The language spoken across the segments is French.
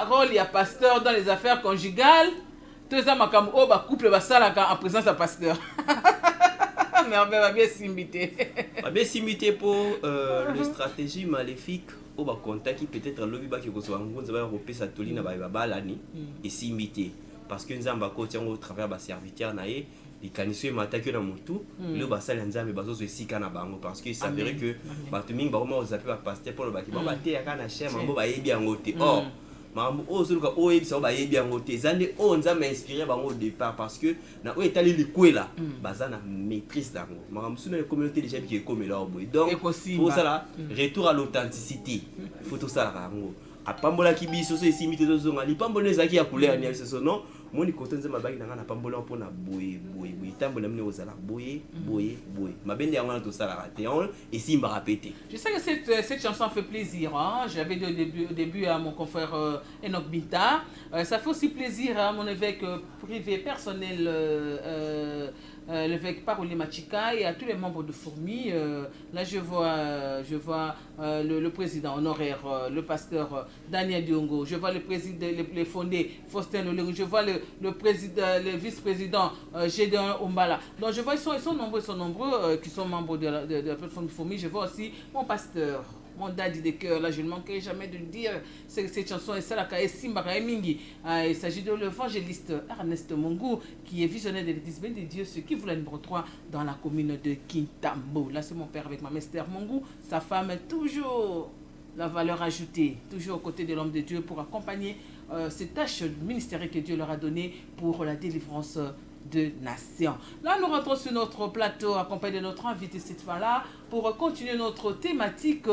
rôle il y a pasteur dans les affaires conjugales. Tous les hommes oh bah couple bah ça là en présence de pasteur. Mais on va bien s'imiter. Bien s'imiter pour le stratégie maléfique au bas contact qui peut-être lobby ba qui reçoit en gros ça va repérer sa toline ba balani et s'imiter parce que nous avons côté au travers ba serviteur naé les canisseux m'attaquent dans mon tout le bas ça les amis bazo aussi kana bango parce que ça veut que ba tout ming ba comment vous appelez pasteur pour le ba qui ba te ya kana chef mambo ba yebi ngote or mambo o zo ka o yebi ça ba yebi ngote zande o nza m'inspirer bango au départ parce que na o etali likwela baza na maîtrise dango mambo sous la communauté déjà qui est comme là donc pour ça là retour à l'authenticité faut tout ça là apambola kibiso so esimite tozonga lipambola ezaki ya couleur ni ce non moni kotenza mabaki nanga na pambola mpona boye tambola mine ozala boye mabende yango na to sala raté et simba répéter. Je sais que cette chanson fait plaisir hein? J'avais dit au début à mon confrère Enoch Binta ça fait aussi plaisir à mon évêque privé personnel l'évêque Parolé Machika et à tous les membres de Fourmi. Là, je vois le président honoraire, le pasteur Daniel Diongo. Je vois le président, les fondés, Faustin Lolérou. Je vois le président, le vice-président Gédéon Ombala. Donc, je vois, ils sont nombreux qui sont membres de la plateforme de Fourmi. Je vois aussi mon pasteur. Mon daddy de cœur, là je ne manquerai jamais de dire cette chanson est celle il s'agit de l'évangéliste Ernest Mongou qui est visionnaire de l'église de Dieu, ce qui voulait numéro 3 dans la commune de Kintambo. Là c'est mon père avec ma mère Esther Mongou, sa femme toujours la valeur ajoutée, toujours aux côtés de l'homme de Dieu pour accompagner ces tâches ministérielles que Dieu leur a données pour la délivrance de nations. Là, nous rentrons sur notre plateau accompagné de notre invité cette fois-là pour continuer notre thématique,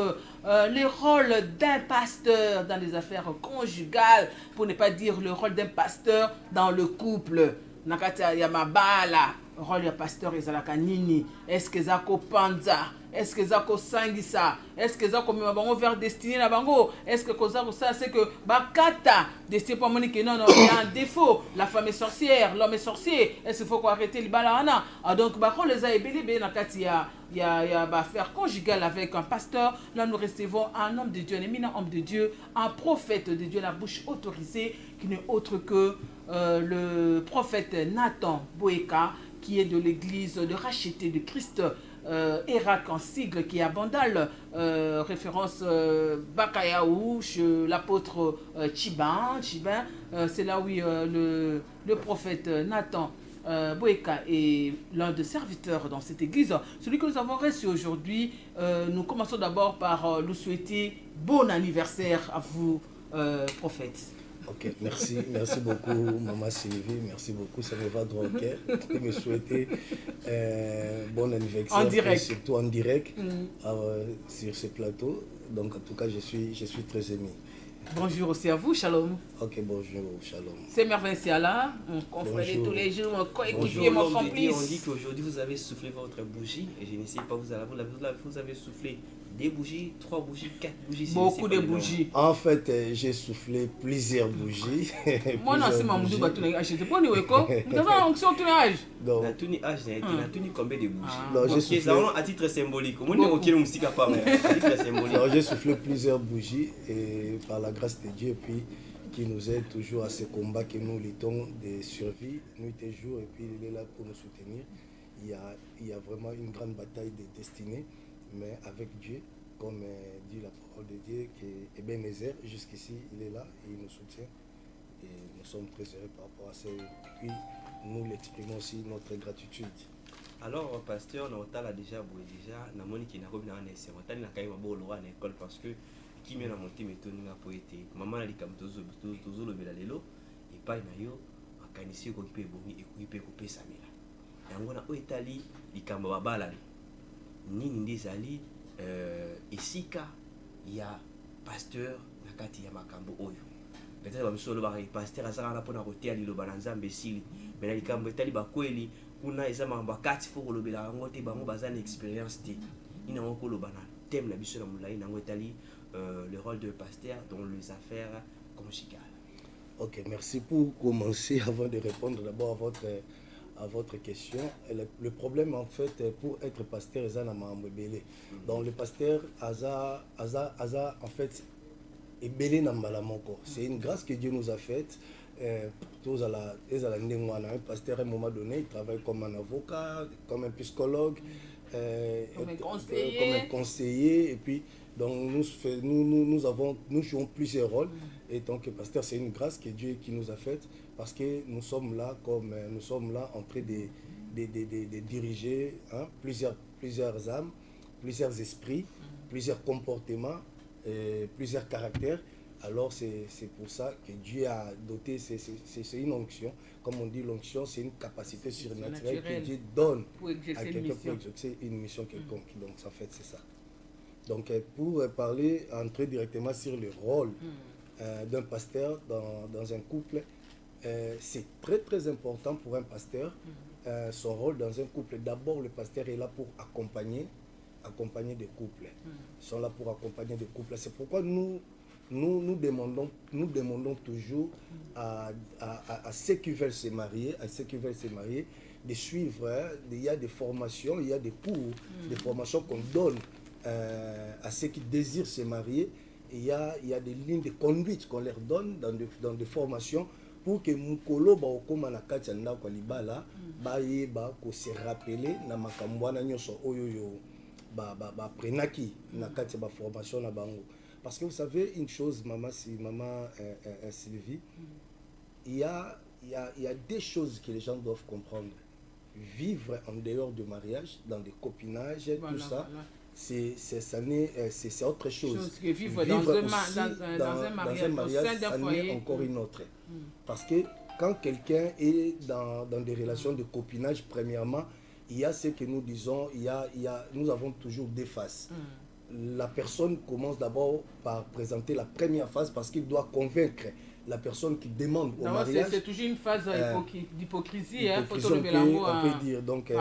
les rôles d'un pasteur dans les affaires conjugales, pour ne pas dire le rôle d'un pasteur dans le couple. Nakata Yamabala, rôle du pasteur ezalaka nini? Est-ce que zako panza? Est-ce que zako sangisa? Est-ce que zako mema bango vers destiné na bango? Est-ce que kozako ça c'est que bakata destiné pour monique non il y a un défaut, la femme est sorcière, l'homme est sorcier. Est-ce qu'il faut qu'on arrête les balana? Donc ba ko les a ebelebe nakati il y a affaire conjugale avec un pasteur. Là nous recevons un homme de Dieu, un éminent homme de Dieu, un prophète de Dieu, la bouche autorisée, qui n'est autre que le prophète Nathan Boeka, qui est de l'église de racheté de Christ, Erak en sigle, qui est à Bandal, référence Bakayaou, l'apôtre Chibin, c'est là où le prophète Nathan Boeka est l'un des serviteurs dans cette église. Celui que nous avons reçu aujourd'hui, nous commençons d'abord par nous souhaiter bon anniversaire à vous, prophète. Ok, merci beaucoup Maman Sylvie, merci beaucoup, ça me va droit au cœur de me souhaiter bon anniversaire, en direct. surtout en direct sur ce plateau. Donc en tout cas, je suis très ému. Bonjour aussi à vous, Shalom. Ok, bonjour, Shalom. C'est Merveille Siala, mon confrère de tous les jours, mon coéquipier, mon complice. On dit qu'aujourd'hui vous avez soufflé votre bougie, et je ne sais pas, vous avez soufflé des bougies, 3 bougies, 4 bougies. Beaucoup de bougies. En fait, j'ai soufflé plusieurs bougies. Moi, non, c'est mon bougie, tu n'as acheté pas, nous, quoi. Nous avons onction, tu n'as âge. Donc, la tuni âge, tu n'as tuni combien de bougies? Non, j'ai soufflé. À titre symbolique. Moi, on est musique à part, à titre symbolique. Non, j'ai soufflé plusieurs bougies, et par la grâce de Dieu, puis qui nous aide toujours à ce combat que nous luttons de survie, nuit et jour, et puis il est là pour nous soutenir. Il y a vraiment une grande bataille de destinée, mais avec Dieu, comme dit la parole de Dieu, que Ebenezer, jusqu'ici, il est là, et il nous soutient. Et nous sommes très heureux par rapport à ça. Et puis, nous l'exprimons aussi notre gratitude. Alors, pasteur, on a déjà, na monique na robi na nese, on t'a na bolo à l'école parce que qui m'a monté méthode na poété. Maman a dit comme tozo le belalelo et pas na yo, en canissio ko kipe bomi et ko kipe ko pesa mela. Yango na o Italie, likambo babala. Nini ndezali esika ya pasteur na kati ya makambo oyo. Peut-être ba msolo ba pasteur azaka na pona kotia liloba na Nzambe sili. Mais na likambo etali ba kweli kuna eza mamba kati fo kolobela yango te bango bazana expérience te. Ina ngo koloba na thème na biso na mulai na ngo etali le rôle de pasteur dans les affaires conjugales. Ok, merci pour commencer avant de répondre d'abord à votre question. Le problème en fait pour être pasteur eza na mambo belé. Donc le pasteur aza en fait et belé nambala moko. C'est une grâce que Dieu nous a faite. Tous à la un pasteur à un moment donné, il travaille comme un avocat, comme un psychologue, comme un conseiller, et puis donc nous jouons plusieurs rôles. Et donc pasteur, c'est une grâce que Dieu qui nous a faite, parce que nous sommes là en train de diriger, hein, plusieurs âmes, plusieurs esprits, plusieurs comportements, plusieurs caractères. Alors c'est pour ça que Dieu a doté, c'est une onction. Comme on dit, l'onction, c'est une capacité surnaturelle que Dieu donne à quelqu'un pour exercer une mission quelconque. Donc en fait, c'est ça. Donc pour parler, entrer directement sur le rôle d'un pasteur dans un couple, c'est très très important pour un pasteur. Son rôle dans un couple, d'abord le pasteur est là pour accompagner des couples. Ils sont là pour accompagner des couples. C'est pourquoi nous demandons toujours à ceux qui veulent se marier, de suivre. Il y a des formations, il y a des cours, des formations qu'on donne à ceux qui désirent se marier. Il y a des lignes de conduite qu'on leur donne dans des formations pour que mukolo ba okoma na kati na kwa libala ba yeba ko se rappeler na makambo na nyoso oyo ba prenaki na kati ba formation na bango. Parce que vous savez une chose, maman Sylvie, il y a des choses que les gens doivent comprendre. Vivre en dehors du mariage, dans des copinages, voilà, tout ça, voilà. C'est autre chose. Que vivre dans un mariage, c'en est encore une autre. Parce que quand quelqu'un est dans des relations de copinage, premièrement, il y a ce que nous disons, nous avons toujours des faces. La personne commence d'abord par présenter la première phase parce qu'il doit convaincre la personne qui demande au mariage. C'est toujours une phase d'hypocrisie, on peut dire. Donc,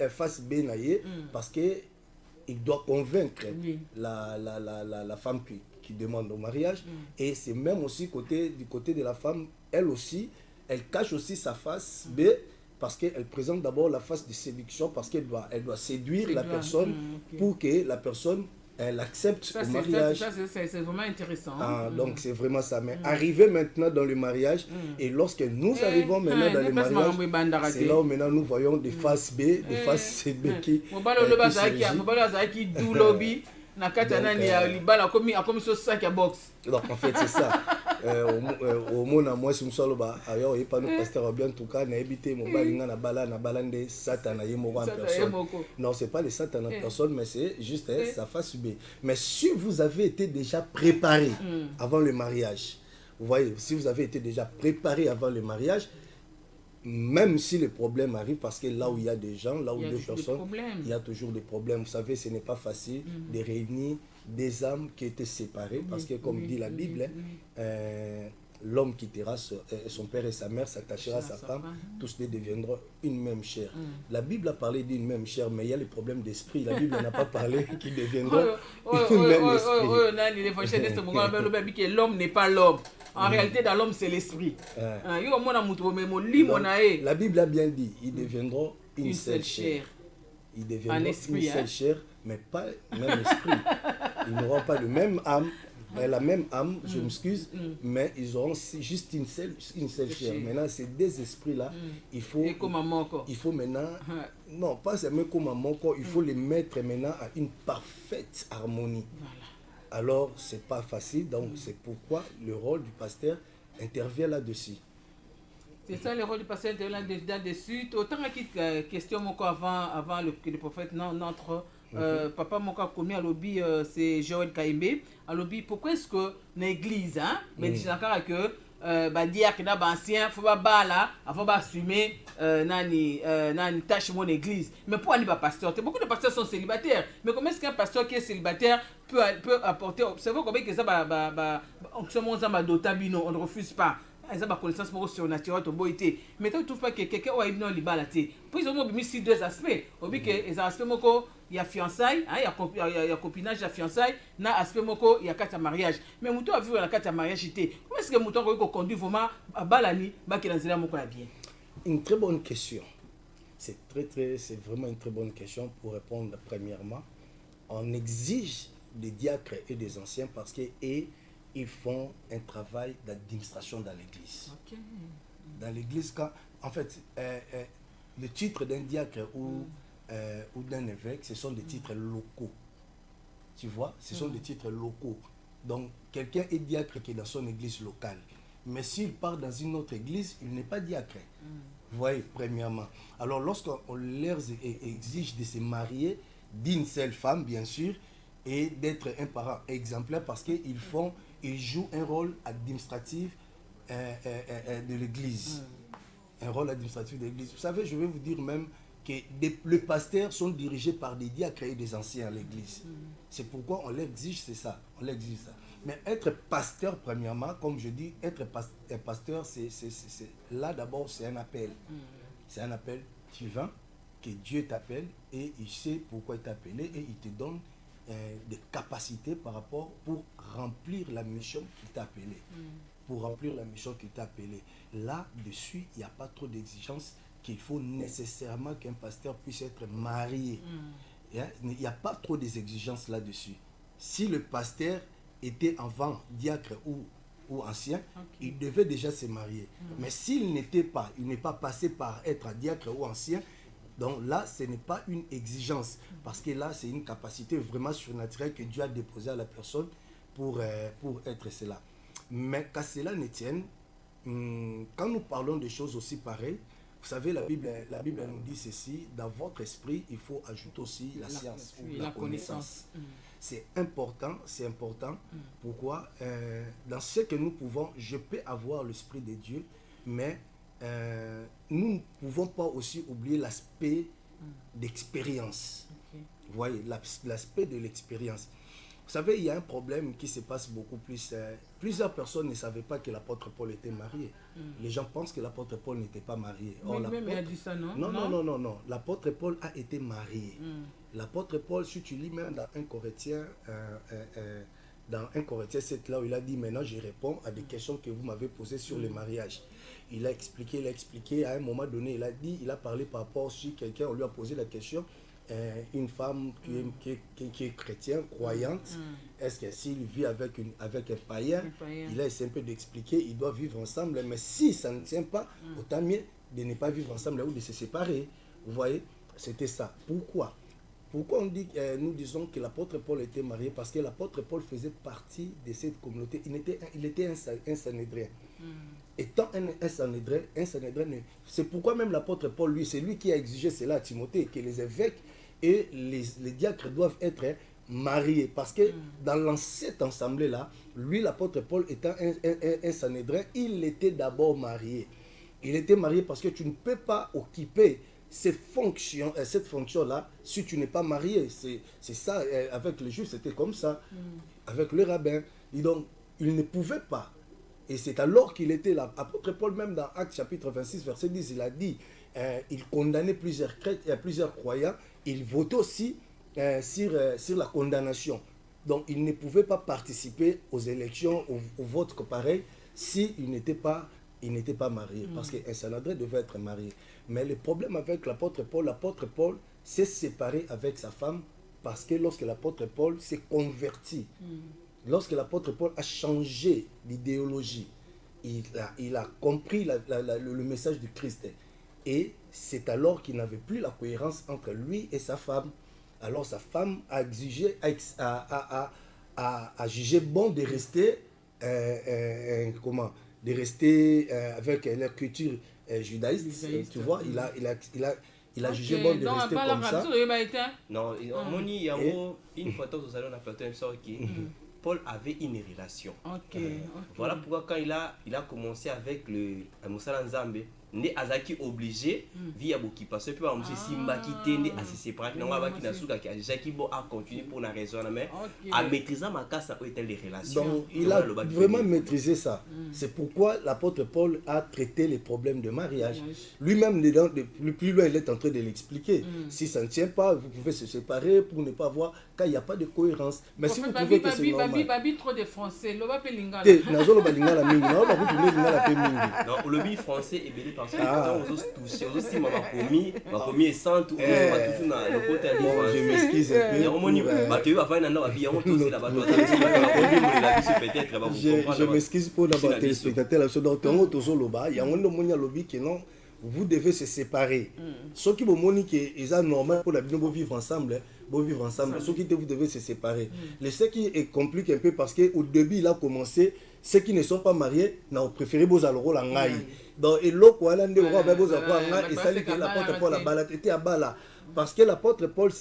face bénaillée parce qu'il doit convaincre la femme qui demande au mariage. Et c'est même aussi du côté de la femme, elle aussi, elle cache aussi sa face B. Parce qu'elle présente d'abord la phase de séduction, parce qu'elle doit séduire la personne pour que la personne l'accepte au mariage. C'est vraiment intéressant. Donc c'est vraiment ça. Mais arriver maintenant dans le mariage, et lorsque nous arrivons maintenant dans le mariage, c'est là où maintenant nous voyons des phases B, des phases B qui donc en fait c'est ça. Au monde moi si nous ba ayo et pas nous pasteur bien tout cas na habité mon balinga na balande satana yemo en personne. Non, c'est pas le satan en personne, mais c'est juste sa face B. Mais si vous avez été déjà préparé avant le mariage, vous voyez, si vous avez été déjà préparé avant le mariage, même si les problèmes arrivent, parce que là où il y a des gens, là où deux personnes, il y a toujours des problèmes. Vous savez, ce n'est pas facile de réunir des âmes qui étaient séparées, parce que comme dit la Bible, l'homme quittera son père et sa mère, s'attachera à sa femme, tous deux deviendront une même chair. La Bible a parlé d'une même chair, mais il y a les problèmes d'esprit. La Bible n'a pas parlé qu'ils deviendront une même esprit. L'homme n'est pas l'homme. En réalité, dans l'homme, c'est l'esprit. La Bible a bien dit, ils deviendront une seule chair. Ils deviendront une seule chair, mais pas le même esprit. Ils n'auront pas le même âme, la même âme, je m'excuse, mais ils auront juste une seule chair. Maintenant, ces deux esprits-là, il faut maintenant, non, pas seulement comme un manco, il faut les mettre maintenant à une parfaite harmonie. Alors, c'est pas facile, donc c'est pourquoi le rôle du pasteur intervient là-dessus. C'est ça le rôle du pasteur intervient là-dessus. Autant que question avant que le prophète n'entre, papa mon cas commis à lobby, c'est Joël Kaimbe. À lobby, pourquoi est-ce que l'église, mais dis encore que dire que dans ancien faut pas là avant assumer nani tâche mon église, mais pour aller pas pasteur, beaucoup de pasteurs sont célibataires, mais comment est-ce qu'un pasteur qui est célibataire peut apporter, c'est vrai combien que ça on ne refuse pas. Ils ont ma connaissance surnaturelle de beauté, mais tu ne trouves pas que quelqu'un a une liberté. Puis ils ont mis ici deux aspects. Il y a aspect il y a fiançailles, il y a copinage, il y a fiançailles, il y a aspect il y a carte à mariage. Mais Mouton a vu la carte à mariage. Comment est-ce que Mouton a conduit vraiment à Balani, bien? Une très bonne question. C'est vraiment une très bonne question pour répondre premièrement. on exige des diacres et des anciens parce que ils font un travail d'administration dans l'église. Ok. Dans l'église, en fait, le titre d'un diacre ou d'un évêque, ce sont des titres locaux. Tu vois, ce sont des titres locaux. Donc, quelqu'un est diacre qui est dans son église locale. Mais s'il part dans une autre église, il n'est pas diacre. Vous voyez, premièrement. Alors, lorsqu'on leur exige de se marier d'une seule femme, bien sûr, et d'être un parent exemplaire parce qu'ils jouent un rôle administratif de l'église. Un rôle administratif de l'église. Vous savez, je vais vous dire même que les pasteurs sont dirigés par des diacres et des anciens à l'église. C'est pourquoi on l'exige, c'est ça. On l'exige ça. Mais être pasteur, premièrement, comme je dis, être pasteur, là d'abord, c'est un appel. C'est un appel divin que Dieu t'appelle et il sait pourquoi il t'a appelé et il te donne des capacités par rapport pour remplir la mission qu'il t'a appelé. Pour remplir la mission qu'il t'a appelé. Là-dessus, il n'y a pas trop d'exigences qu'il faut nécessairement qu'un pasteur puisse être marié. Il n'y a pas trop d'exigences là-dessus. Si le pasteur était avant diacre ou ancien, il devait déjà se marier. Mais s'il n'était pas, il n'est pas passé par être diacre ou ancien, donc là, ce n'est pas une exigence. Parce que là, c'est une capacité vraiment surnaturelle que Dieu a déposée à la personne pour être cela. Mais qu'à cela ne tienne, quand nous parlons de choses aussi pareilles, vous savez, la Bible nous dit ceci, dans votre esprit, il faut ajouter aussi la science ou la connaissance. C'est important. Pourquoi dans ce que nous pouvons, je peux avoir l'esprit de Dieu, mais nous ne pouvons pas aussi oublier l'aspect d'expérience. Vous voyez, l'aspect de l'expérience. Vous savez, il y a un problème qui se passe beaucoup plus. Plusieurs personnes ne savaient pas que l'apôtre Paul était marié. Les gens pensent que l'apôtre Paul n'était pas marié. Or, mais il a dit ça, non? Non. L'apôtre Paul a été marié. L'apôtre Paul, si tu lis même dans 1 Corinthiens, dans 1 Corinthiens 7, là où il a dit, maintenant je réponds à des questions que vous m'avez posées sur le mariage. Il a expliqué, à un moment donné, il a parlé par rapport si quelqu'un, on lui a posé la question, une femme qui est chrétienne, croyante, est-ce que s'il vit avec un païen, il a essayé un peu d'expliquer, ils doivent vivre ensemble, mais si ça ne tient pas, autant mieux de ne pas vivre ensemble ou de se séparer. Vous voyez, c'était ça. Pourquoi nous disons que l'apôtre Paul était marié? Parce que l'apôtre Paul faisait partie de cette communauté. Il était un Sanhédrin. Étant un Sanhédrin, c'est pourquoi même l'apôtre Paul, lui, c'est lui qui a exigé cela à Timothée, que les évêques et les diacres doivent être mariés. Parce que dans cette assemblée-là, lui, l'apôtre Paul, étant un Sanhédrin, il était d'abord marié. Il était marié parce que tu ne peux pas occuper cette fonction-là si tu n'es pas marié. C'est ça, avec les Juifs, c'était comme ça. Avec le rabbin. Et donc, il ne pouvait pas. Et c'est alors qu'il était là. Apôtre Paul, même dans Actes chapitre 26, verset 10, il a dit, il condamnait plusieurs croyants, il votait aussi sur la condamnation. Donc, il ne pouvait pas participer aux élections, au vote pareil, s'il n'était pas marié. Parce qu'un Sanhédrin devait être marié. Mais le problème avec l'apôtre Paul s'est séparé avec sa femme parce que lorsque l'apôtre Paul s'est converti, lorsque l'apôtre Paul a changé d'idéologie, il a compris le message du Christ. Et c'est alors qu'il n'avait plus la cohérence entre lui et sa femme. Alors sa femme a jugé bon de rester, avec leur culture judaïste. Tu vois, il a jugé bon de rester comme ça. Non, il y a une photo que nous allons appeler qui Paul avait une relation. Voilà pourquoi quand il a commencé avec le Moussala Nzambe, ne azaki obligé via boki parce que pour monsieur simba qui tende à se séparer non va qui na suka qui a jaki bo a continuer pour une raison mais à maîtriser ma casse où étaient les relations. Donc il a vraiment maîtrisé ça. C'est pourquoi l'apôtre Paul a traité les problèmes de mariage. Lui-même plus loin il est en train de l'expliquer. Si ça ne tient pas, vous pouvez se séparer pour ne pas voir quand il n'y a pas de cohérence. Mais si vous trouvez que c'est normal. Babi trop de français, lo ba pe lingala. Nazolo ba lingala mingi, na ba ku lingala pe mingi. Non, le bi français est belé parce que on aussi ma commis et sans tout le côté je m'excuse un peu. Je m'excuse pour d'abord téléspectateurs donc tongo tozoloba yango ndo monya lobi que non vous devez se séparer. Ce qui bomoni que est normal pour la vie de vivre ensemble, ce qui vous devez se séparer. Le ce qui est compliqué un peu parce que au début il a commencé ceux qui ne sont pas mariés n'ont préféré bozaloro la ngai. Donc et l'autre quoi là ndé roi ba bozaloro ngai et ça dit que l'apôtre Paul la balade était à bala parce que l'apôtre Paul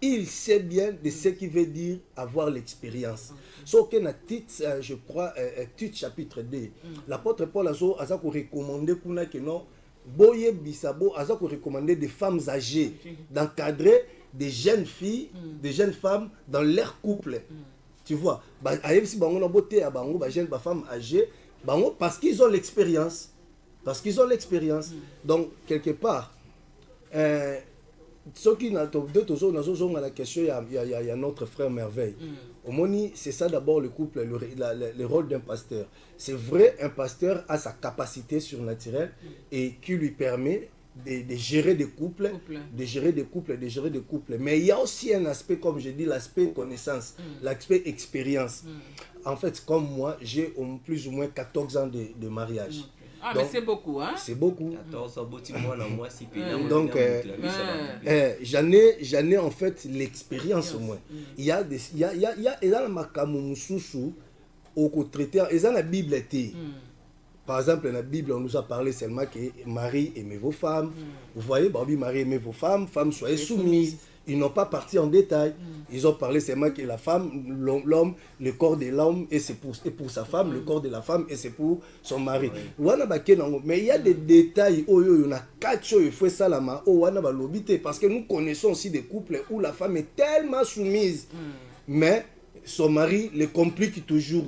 il sait bien de ce qui veut dire avoir l'expérience. Sauf que dans titre, je crois, titre chapitre 2, l'apôtre Paul a recommandé que non, boye bisabo a recommandé des femmes âgées d'encadrer des jeunes filles, des jeunes femmes dans leur couple. Tu vois, si bango beauté à bango, jeunes femmes âgées, bango parce qu'ils ont l'expérience, Donc quelque part. Ce qui n'a pas la question, il y a notre frère Merveille. Au Moni, c'est ça d'abord le couple, le rôle d'un pasteur. C'est vrai, un pasteur a sa capacité surnaturelle et qui lui permet de gérer des couples, de gérer des couples. Mais il y a aussi un aspect, comme je dis, l'aspect connaissance, l'aspect expérience. En fait, comme moi, j'ai plus ou moins 14 ans de mariage. Ah, donc, mais c'est beaucoup, hein? C'est beaucoup. 14 mois, moi, si donc, j'en ai en fait l'expérience au moins. Il y a la Bible. Par exemple, dans la Bible, on nous a parlé seulement que Marie aimait vos femmes. Vous voyez, Barbie, Marie aimait vos femmes, femmes soyez soumises. Ils n'ont pas parti en détail. Ils ont parlé seulement que la femme, l'homme, le corps de l'homme, et c'est pour sa femme, le corps de la femme, et c'est pour son mari. Mais il y a des détails, parce que nous connaissons aussi des couples où la femme est tellement soumise, mais son mari le complique toujours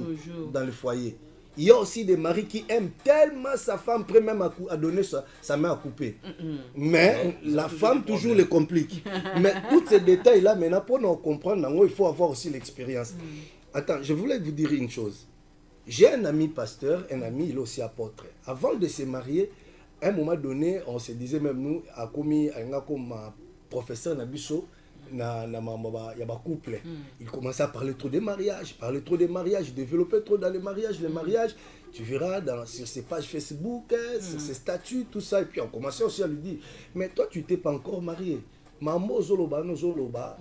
dans le foyer. Il y a aussi des maris qui aiment tellement sa femme, prêt même à donner sa main à couper. Mais la femme toujours le complique. Mais tous ces détails-là, maintenant, pour nous comprendre, il faut avoir aussi l'expérience. Attends, je voulais vous dire une chose. J'ai un ami pasteur, un ami, il est aussi apôtre. Avant de se marier, à un moment donné, on se disait même nous, comme professeur Nabiso, il y a un couple. Il commençait à parler trop des mariages, développer trop dans les mariages. Tu verras sur ses pages Facebook, sur ses statuts, tout ça. Et puis on commençait aussi à lui dire, mais toi tu t'es pas encore marié. Maman Zoloba,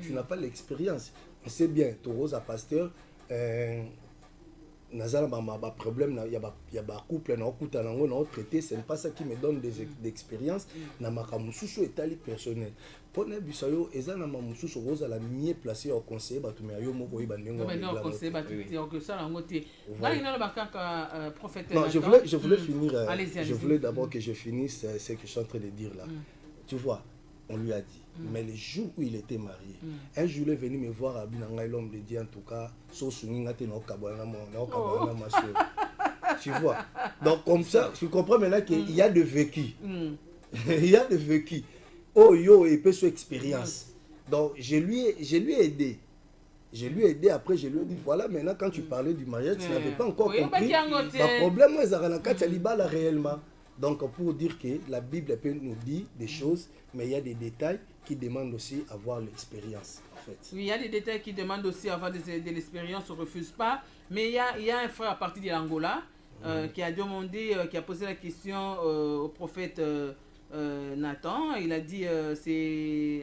tu n'as pas l'expérience. On sait bien, tu es un pasteur. Problème, il y a un couple, traité, ce n'est pas ça qui me donne d'expérience. Il y a un personnel. Pour les bisayo, ils ont la mieux placée au conseil, non, je voulais finir. Je voulais d'abord que je finisse ce que je suis en train de dire là. Tu vois, on lui a dit. Mais le jour où il était marié, un jour il est venu me voir à Binanga, l'homme de Dieu en tout cas, tu vois. Donc comme ça, tu comprends maintenant qu'il y a de vécu. Il y a de vécu. Oh yo, il peut son expérience. Donc je lui ai aidé. Après je lui ai dit, voilà, maintenant quand tu parlais du mariage, tu n'avais pas encore compris. Le problème, c'est réellement. Donc pour dire que la Bible peut nous dire des choses, mais il y a des détails qui demandent aussi avoir l'expérience. En fait. Oui, il y a des détails qui demandent aussi avoir de l'expérience, on ne refuse pas. Mais il y a un frère à partir de l'Angola qui a demandé, qui a posé la question au prophète Nathan. Il a dit,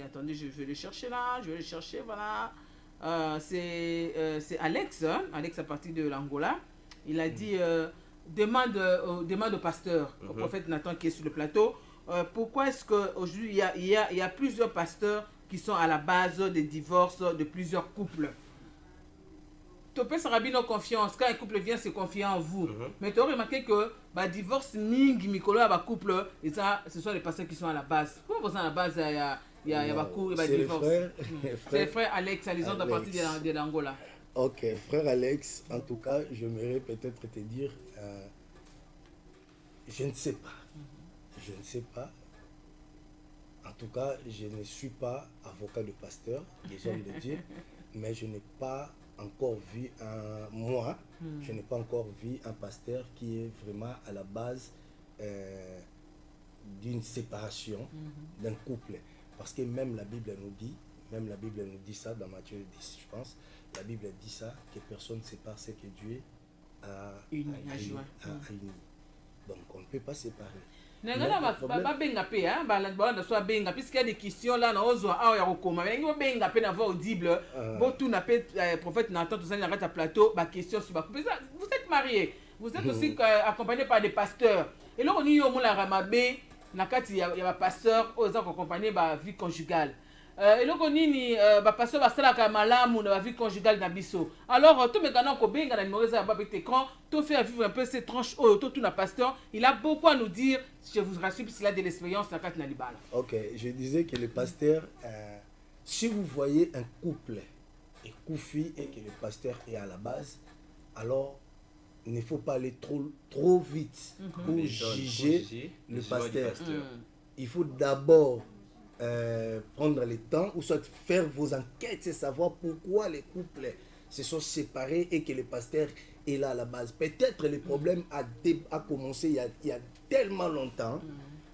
attendez, je vais le chercher là, voilà. C'est Alex, Alex à partir de l'Angola. Il a dit, demande au pasteur, au prophète Nathan qui est sur le plateau, pourquoi est-ce qu'aujourd'hui il y a plusieurs pasteurs qui sont à la base des divorces de plusieurs couples. Tu peux se rabiner confiance. Quand un couple vient se confier en vous. Mais tu as remarqué que divorce mingi mikolo à couple, et ça, ce sont les pasteurs qui sont à la base. Pourquoi vous êtes à la base il y a beaucoup de divorce. C'est le frère Alex, ils ont à partir de l'Angola. Ok, frère Alex, en tout cas, j'aimerais peut-être te dire, je ne sais pas. Je ne sais pas. En tout cas, je ne suis pas avocat de pasteur, des hommes de Dieu, mais je n'ai pas encore vu je n'ai pas encore vu un pasteur qui est vraiment à la base d'une séparation d'un couple. Parce que même la Bible nous dit ça dans Matthieu 10, je pense. La Bible dit ça, que personne ne sépare ce que Dieu a uni. Donc on ne peut pas séparer. Babenga pe hein balanda so benga puisqu'il y a des questions là na ozo a ya kokoma mais ngi benga pe na voix audible bon tout na pe prophète Nathan tout ça na rata plateau ba question sur ba vous êtes mariés, vous êtes aussi accompagné par des pasteurs et là on y yo mola ramabe na kati ya ba pasteur aux accompagné ba vie conjugale et là on ni ba pasteur ba sala ka malamu na ba vie conjugale na biso alors tout maintenant ko benga na numéro za ba écran tout faire vivre un peu ces tranches tout na pasteur il a beaucoup à nous dire. Je vous rassure, parce qu'il a de l'expérience dans la Libala. Ok, je disais que le pasteur, si vous voyez un couple et Koufi et que le pasteur est à la base, alors il ne faut pas aller trop vite pour juger le pasteur. Il faut d'abord prendre le temps ou soit faire vos enquêtes et savoir pourquoi les couples se sont séparés et que le pasteur est là à la base. Peut-être le problème a commencé il y a tellement longtemps.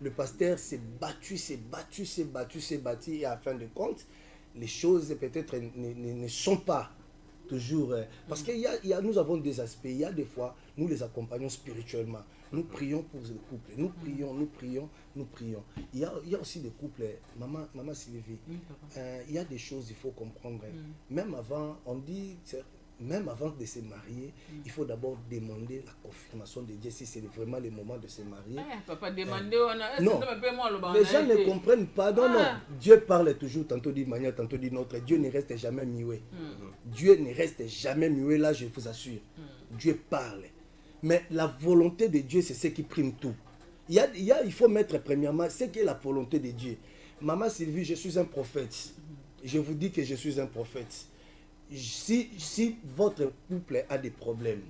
Le pasteur s'est battu et à fin de compte, les choses peut-être ne sont pas toujours... parce que nous avons des aspects, il y a des fois, nous les accompagnons spirituellement. Nous prions pour les couples, nous prions. Il y a aussi des couples, maman Sylvie, il y a des choses qu'il faut comprendre. Même avant, on dit... Même avant de se marier, il faut d'abord demander la confirmation de Dieu si c'est vraiment le moment de se marier. Papa, demander, non, les gens ne comprennent pas. Non. Dieu parle toujours, tantôt d'une manière, tantôt d'une autre. Dieu ne reste jamais muet. Dieu ne reste jamais muet, là je vous assure. Dieu parle. Mais la volonté de Dieu, c'est ce qui prime tout. Il faut mettre premièrement ce qui est la volonté de Dieu. Maman Sylvie, je suis un prophète. Je vous dis que je suis un prophète. Si votre couple a des problèmes,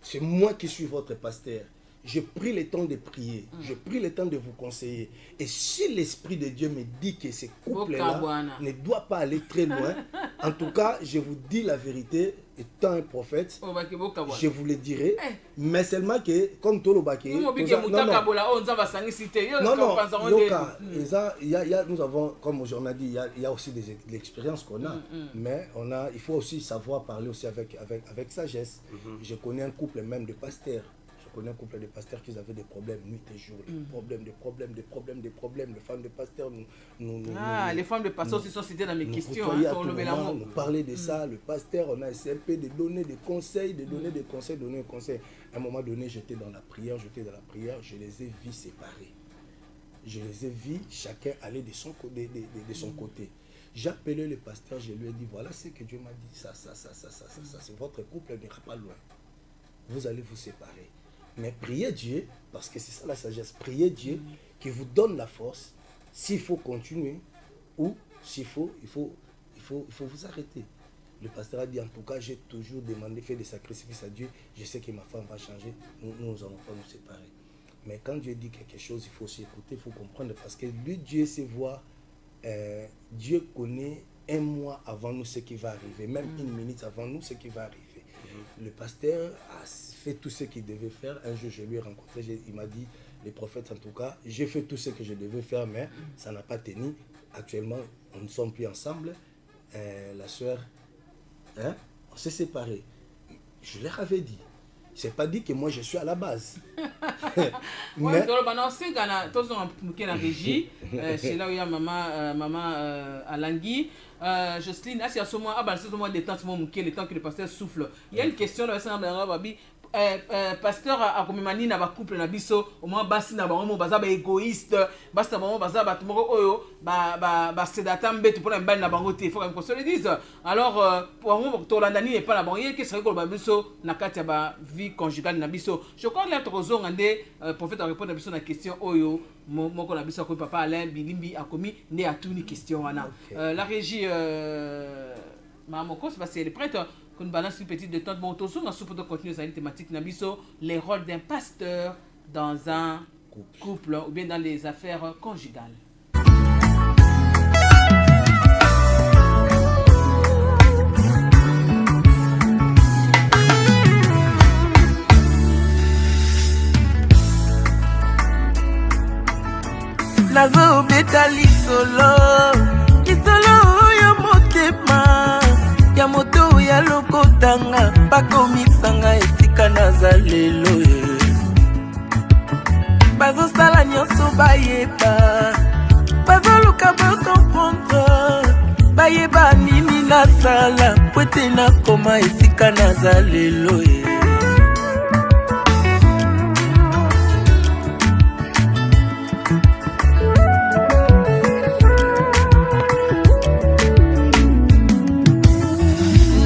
c'est moi qui suis votre pasteur. Je prie le temps de prier, je prie le temps de vous conseiller. Et si l'Esprit de Dieu me dit que ce couple-là ne doit pas aller très loin, en tout cas, je vous dis la vérité, étant un prophète, je vous le dirai. Mais seulement que, comme tout le baquet, nous avons, comme on a dit, il y a aussi l'expérience qu'on a. Mais il faut aussi savoir parler aussi avec sagesse. Je connais un couple même de pasteurs. Je connais un couple de pasteurs qui avaient des problèmes nuit et jour, des problèmes. Les femmes de pasteurs les femmes de pasteurs aussi sont citées dans mes questions. Nous parler de ça, le pasteur, on a essayé un peu de donner des conseils, À un moment donné, j'étais dans la prière, je les ai vus séparés. Je les ai vus, chacun aller de son côté. J'ai appelé le pasteur, je lui ai dit, voilà ce que Dieu m'a dit, ça. C'est votre couple n'ira pas loin. Vous allez vous séparer. Mais priez Dieu, parce que c'est ça la sagesse, priez Dieu qui vous donne la force, s'il faut continuer, ou s'il faut, il faut vous arrêter. Le pasteur a dit, en tout cas, j'ai toujours demandé, fait des sacrifices à Dieu, je sais que ma femme va changer, nous n'allons pas nous séparer. Mais quand Dieu dit quelque chose, il faut aussi écouter, il faut comprendre, parce que lui, Dieu sait voir, Dieu connaît un mois avant nous ce qui va arriver, même une minute avant nous ce qui va arriver. Le pasteur a fait tout ce qu'il devait faire. Un jour, je lui ai rencontré, il m'a dit, les prophètes en tout cas, j'ai fait tout ce que je devais faire, mais ça n'a pas tenu. Actuellement, on ne sommes plus ensemble. La soeur, on s'est séparés. Je leur avais dit. C'est pas dit que moi je suis à la base. Mais régie, c'est là où il y a maman Alangui. Jocelyne, c'est à ce moment détente, le temps que le pasteur souffle. Il y a une question là, pasteur a comme mani na ba couple na biso au moins basi na bango baza ba égoïste basi na bango baza ba tumoko oyo ba sedata mbetu pour na mbali na bango te faut qu'on se le dise. Alors pour moi to landani n'est pas la bango yé que serait ko ba biso na kati ya ba vie conjugale na biso. Je crois que là tozo ngande prophète a répondre à biso na question oyo moko na biso ko papa Alain Bilimbi a commis né à tout une question wana. La régie Mamoko c'est parce que les prêtres qu'on balance une petite détente. Bon, tout ça, on a souffert de continuer cette thématique. Nabiso, les rôles d'un pasteur dans un couple ou bien dans les affaires conjugales. nazo beta lisolo ya motema ya moto ya lokotanga bakomisanga esika naza lelo bazosala nyonso bayeba bazoluka bakomprendre bayeba nini nasala po ete nakoma esika naza lelo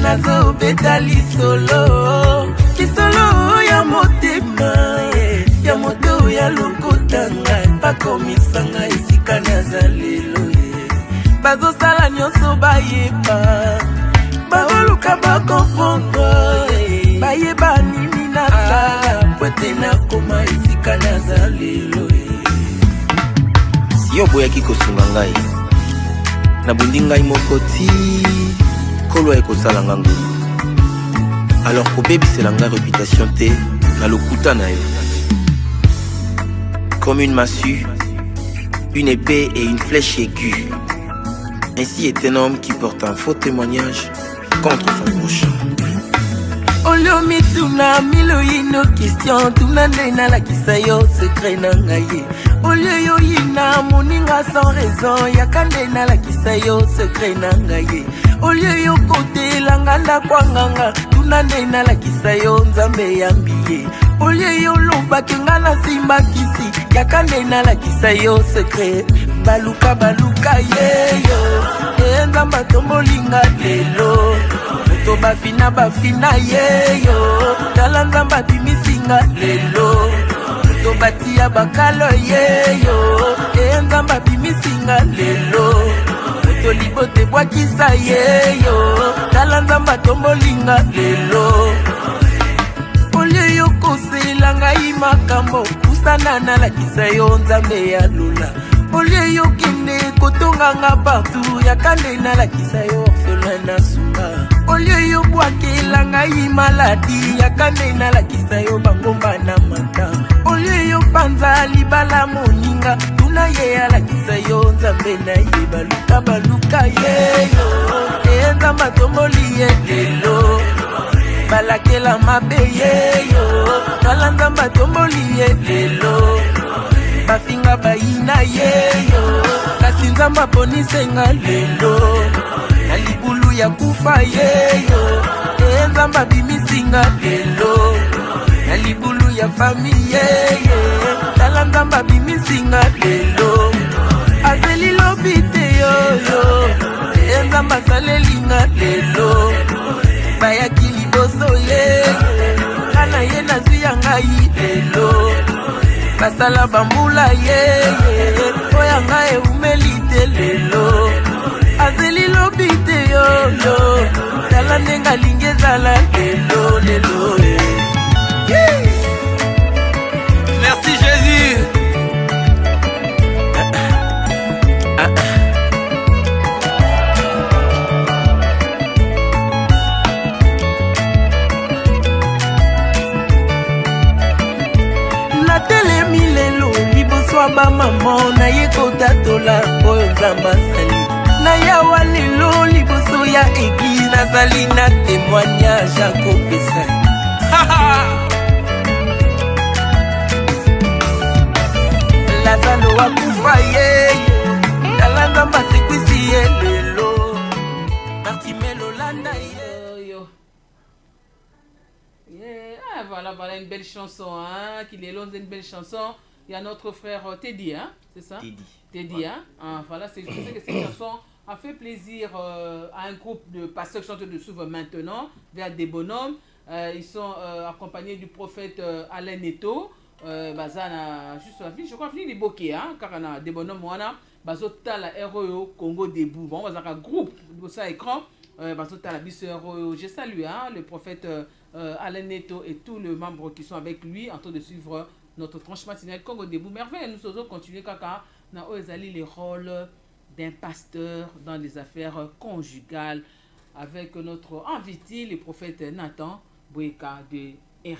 nazo beta lisolo ya motema ya moto ya lokotanga bakomisanga esika naza lelo bazosala nyonso bayeba bazoluka bakomprendre bayeba nini nasala po ete nakoma esika naza lelo si yo boyaki kosunga ngai nabundi ngai moko ti kolo ekosala nga ngolu alors kobebisela ngai réputation te na lokuta na yo comme une massue, une épée et une flèche aiguë. Ainsi est un homme qui porte un faux témoignage contre son prochain. Olio mituna milo ino question tunande na la kisayo secret na ngaye. Olio yo ina moninga sans raison yakande na la kisayo secret na ngaye. Olio yo kote langanda kwanganga tunande na la kisayo nzambe yambiye. Olio yo loba kengana simba kisi yakande na la kisayo secret baluka yeyo nzamba tombolinga lelo to bafina yeyo tala nzamba bimisinga lelo to batia bakalo yeyo nzamba bimisinga lelo to libote bwakisa yeyo tala nzamba tombolinga lelo olio yo kosela ngai makambo kusana na lakisa yo nzambe ya lula olio yo kende kotonganga partout yakande na lakisa yo orphelin na sunga olio yo bwakela ngai maladi yakande na lakisa yo bangomba na mata olio yo panza libala moninga tuna ye alakisa yo nzambe na ye baluka yeyo nzamba tomboli ye lelo balakela mabe yeyo tala nzamba tomboli ye lelo bafinga bayina yeyo kasi nzamba ponisenga lelo na libulu ya kufa yeyo nzamba bimisinga lelo na libulu ya fami yeyo tala nzamba bimisinga lelo azeli lobite yoyo nzamba salelinga lelo bayaki liboso ye kana ye nazwi ya ngai lelo basala bambula ye oya ngai eumeli te lelo azeli lobi te yoyo tala ndenga lingi ezala lelo Merci Jésus. natelemi lelo liboso ya bamamo naye kotatola oyo nzamba asali na yawa lelo liboso ya eglize nazali na témoignage akopesa lazalo akufa ye tala nzamba sekwisi ye lelo martimelo landa ye. Ah, voilà une belle chanson, hein, qu'il est long d'une belle chanson. Il y a notre frère Teddy, hein, c'est ça? Teddy, hein. Ah, voilà, je sais que cette chanson a fait plaisir à un groupe de pasteurs qui sont de suivre maintenant vers des bonhommes. Ils sont accompagnés du prophète Alain Neto. Bazana juste la vie, je crois fini les bokeh, hein, car on a des bonhommes, on a bazota la ROO Congo debout. Bon, on va un groupe de ça écran. Bazota la bise ROO. Je salue, hein, le prophète Alain Neto et tous les membres qui sont avec lui en train de suivre notre tranche matinale Congo debout. Merveille, nous allons continuer kaka na ozali les rôles d'un pasteur dans les affaires conjugales avec notre invité, le prophète Nathan Boueka de Irak.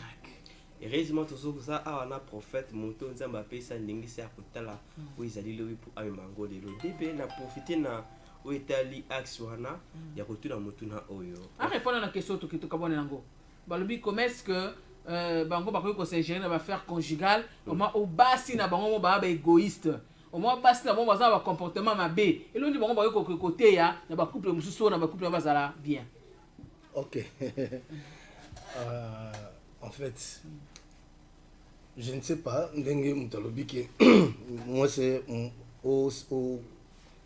heureusement toujours ça a un prophète moto nzamba pesa ndenge se akotala où ils allaient lui pour ame mango de lo débé na profiter na où etali axe wana ya kotuna motuna oyo a répondre à la question to kito kabone nango balobi comment est-ce que bango bakoki ko s'ingérer na affaire conjugale au moins au basi na bango ba égoïste au moins basi na bango ba comportement mabe elondi bango bakoki ko côté ya na ba couple mususu na ba couple bazala bien. OK. En fait, je ne sais pas, moi c'est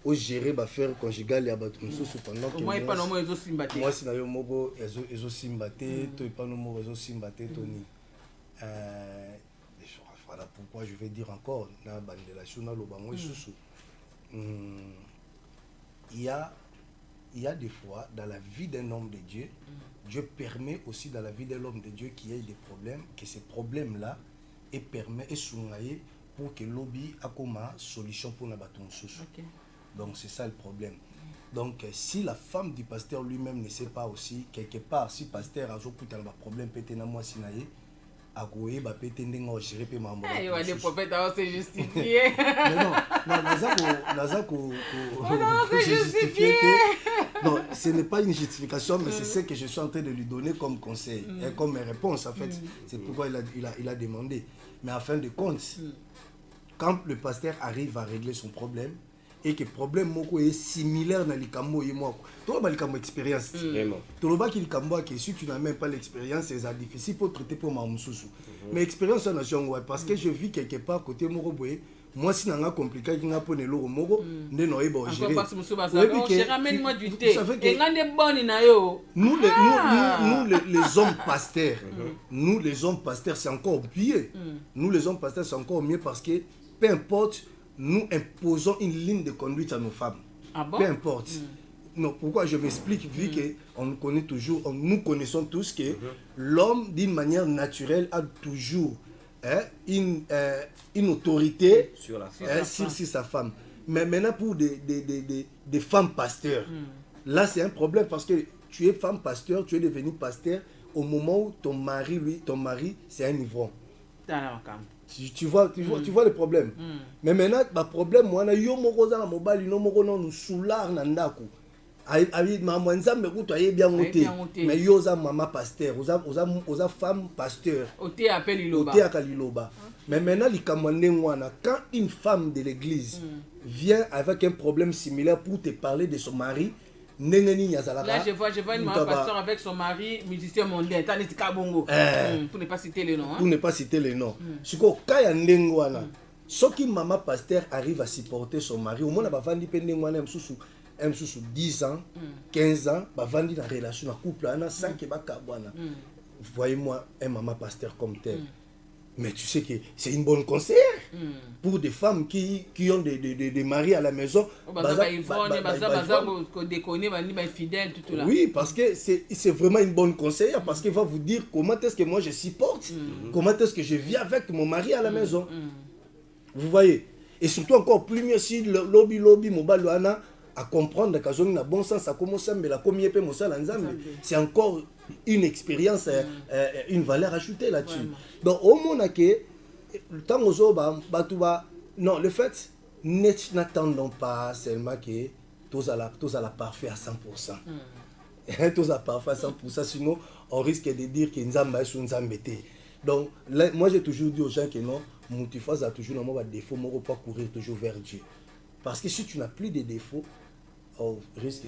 au gérer l'affaire conjugale à Batumsusu pendant que moi pas normal ezo simbate. Moi c'est nayo mobo ezo simbate, toi pas normal ezo simbate Tony. Voilà pourquoi je vais dire encore na bandela na lo bango susu. Il y a des fois dans la vie d'un homme de Dieu, Dieu permet aussi dans la vie de l'homme de Dieu qu'il y ait des problèmes, que ces problèmes-là et permet et souligner pour que lobby a comme solution pour la bâton sous. Donc c'est ça le problème. Donc si la femme du pasteur lui-même ne sait pas aussi quelque part si pasteur a un problème pété na moi sinaye a goé ba pété ndengo gérer pe mambo. Eh ouais des prophètes à se justifier. Non nazako justifier. Non, ce n'est pas une justification, mais c'est ce que je suis en train de lui donner comme conseil et comme réponse en fait. C'est pourquoi il a demandé. Mais en fin de compte, quand le pasteur arrive à régler son problème et que le problème est similaire dans les cambo et moi, tu as une expérience. Tu as que si tu n'as même pas l'expérience, c'est difficile pour traiter pour ma moussou. Mais expérience en nation, parce que je vis quelque part côté Moroboé. Moi, si on a compliqué, il y a un peu de l'eau, nous ramène-moi du thé. Les hommes pasteurs, nous les hommes pasteurs, c'est encore mieux. Nous les hommes pasteurs, c'est encore mieux parce que peu importe, nous imposons une ligne de conduite à nos femmes. Ah bon? Peu importe. Non, pourquoi je m'explique, vu que nous connaissons tous que l'homme, d'une manière naturelle, a toujours une autorité sur sa femme. Mais maintenant pour des femmes pasteurs, là c'est un problème parce que tu es femme pasteur, tu es devenu pasteur au moment où ton mari c'est un ivrogne. Tu vois le problème. Mais maintenant le problème moi na yo moko za na mobali no moko no soular na ndako. Ayi maman nzambe kuto aye bien ngote mais yo za maman pasteur oza femme pasteur oté appelle liloba oté akaliloba mais maintenant likamande ngwana quand une femme de l'église vient avec un problème similaire pour te parler de son mari là je vois une maman pasteur avec son mari musicien mondial Tanit Kabongo pour ne pas citer les noms pour ne pas citer les noms siko kaya ndengwana soki maman pasteur arrive à supporter son mari au moins ba vandi pe ndengwana msusu 10 ans, 15 ans, bah vandi dans relation à couple, sans que voyez-moi un maman pasteur comme tel. Mais tu sais que c'est une bonne conseillère pour des femmes qui ont des maris à la maison. Oui, parce que c'est vraiment une bonne conseillère parce qu'elle va vous dire comment est-ce que moi je supporte, comment est-ce que je vis avec mon mari à la maison. Vous voyez? Et surtout encore plus mieux si le lobby mobile à comprendre que j'ai un bon sens à comment ça mais la combien peut mon c'est encore une expérience une valeur ajoutée là-dessus. Donc au moins que tant non le fait n'attendons pas seulement que tous à la parfait à 100%. Tous à parfait à 100% sinon on risque de dire que nzamba est sous nzambete. Donc là, moi j'ai toujours dit aux gens que non Moutifaz a toujours un défaut mais on ne peut pas courir toujours vers Dieu. Parce que si tu n'as plus de défauts, au risque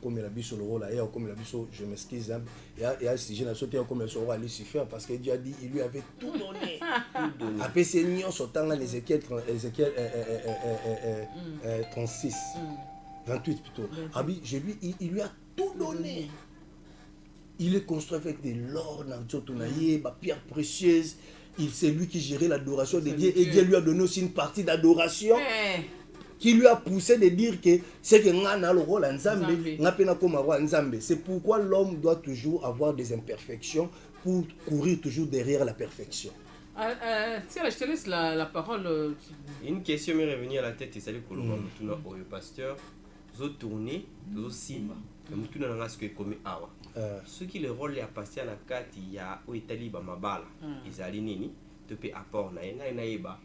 comme la biche sur le rôle, comme la biche, je m'excuse, et à ce sujet, il comme le roi Lucifer, parce que Dieu a dit il lui avait tout donné. Après, c'est Nyon sortant en Ézéchiel 36, 28 plutôt. Il lui a tout donné. Il est construit avec de l'or, des pierres précieuses. C'est lui qui gérait l'adoration de Dieu et Dieu lui a donné aussi une partie d'adoration qui lui a poussé de dire que c'est que ngana le rôle nzambe ngapena koma roi nzambe. C'est pourquoi l'homme doit toujours avoir des imperfections pour courir toujours derrière la perfection. Je te laisse la parole. Une question m'est revenue à la tête et salut pour le pasteur. toujours tourner, toujours simba. Mais tout le monde est comme awa. Ce qui le rôle est passé à la carte, il y a où Italie mabala. Ils allaient nini, tu peux apport na eba.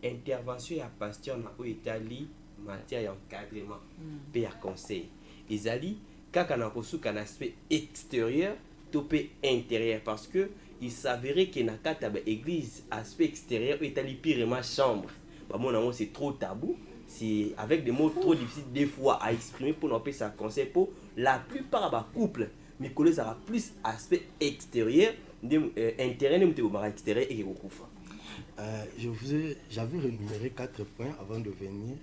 Intervention à pasteur na où Italie matière d'encadrement, puis à conseil. Ils allaient quand on a reçu un aspect extérieur, tu peux intérieur parce que il s'avérait que na carte église aspect extérieur où Italie pire ma chambre. Bah mon c'est trop tabou. C'est avec des mots trop difficiles des fois à exprimer pour nous appeler ça conseil pour la plupart des couples. Mais que ça aura plus aspect extérieur, intérieur, extérieur et j'avais rénuméré 4 points avant de venir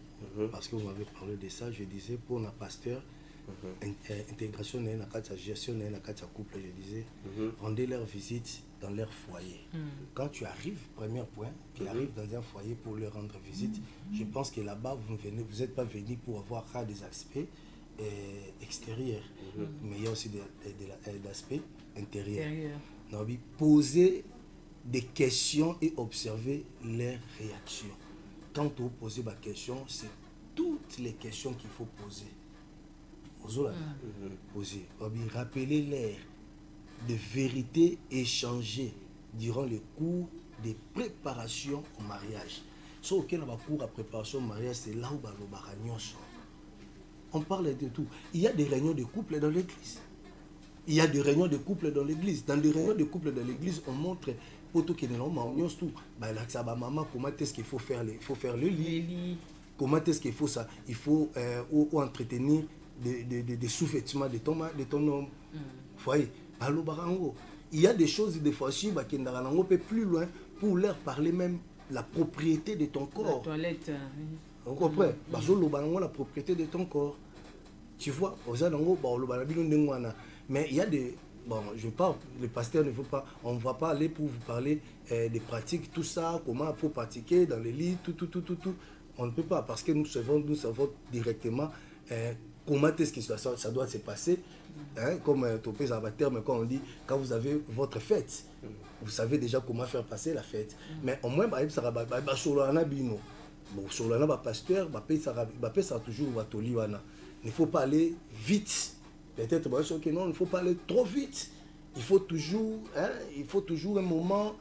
parce que vous m'avez parlé de ça. Je disais pour un pasteur, intégration dans la gestion dans la couple, je disais rendez leur visite dans leur foyer. Quand tu arrives, premier point, tu arrives dans un foyer pour leur rendre visite, je pense que là-bas vous n'êtes pas venu pour avoir des aspects extérieurs, mais il y a aussi des aspects intérieurs. Donc, poser des questions et observer leurs réactions. Quand vous posez ma question, c'est toutes les questions qu'il faut poser. Poser. Rappelez-les de vérités échangées durant le cours des préparations au mariage. Ce qui est dans le cours de préparation au mariage, c'est là où on parle de tout. Il y a des réunions de couple dans l'église. Il y a des réunions de couple dans l'église. Dans les réunions de couple dans l'église, on montre pour tout qui est normal, maman, comment est-ce qu'il faut faire le lit, comment est-ce qu'il faut ça, il faut entretenir des sous-vêtements de ton homme. Voyez, il y a des choses des fois qui on peut plus loin pour leur parler même la propriété de ton corps. La toilette. On comprend. La propriété de ton corps. Tu vois, mais il y a des... Bon, je parle, le pasteur ne veut pas, on ne va pas aller pour vous parler des pratiques, tout ça, comment il faut pratiquer dans les lits, tout. On ne peut pas, parce que nous savons directement comment est-ce que ça doit se passer. Comme Topé Avatar, mais quand on dit, quand vous avez votre fête, vous savez déjà comment faire passer la fête. Mais au moins, ça va sur le bino. Bon, sur le pasteur, ça toujours il ne faut pas aller vite. Peut-être que non, il ne faut pas aller trop vite. Il faut toujours un moment,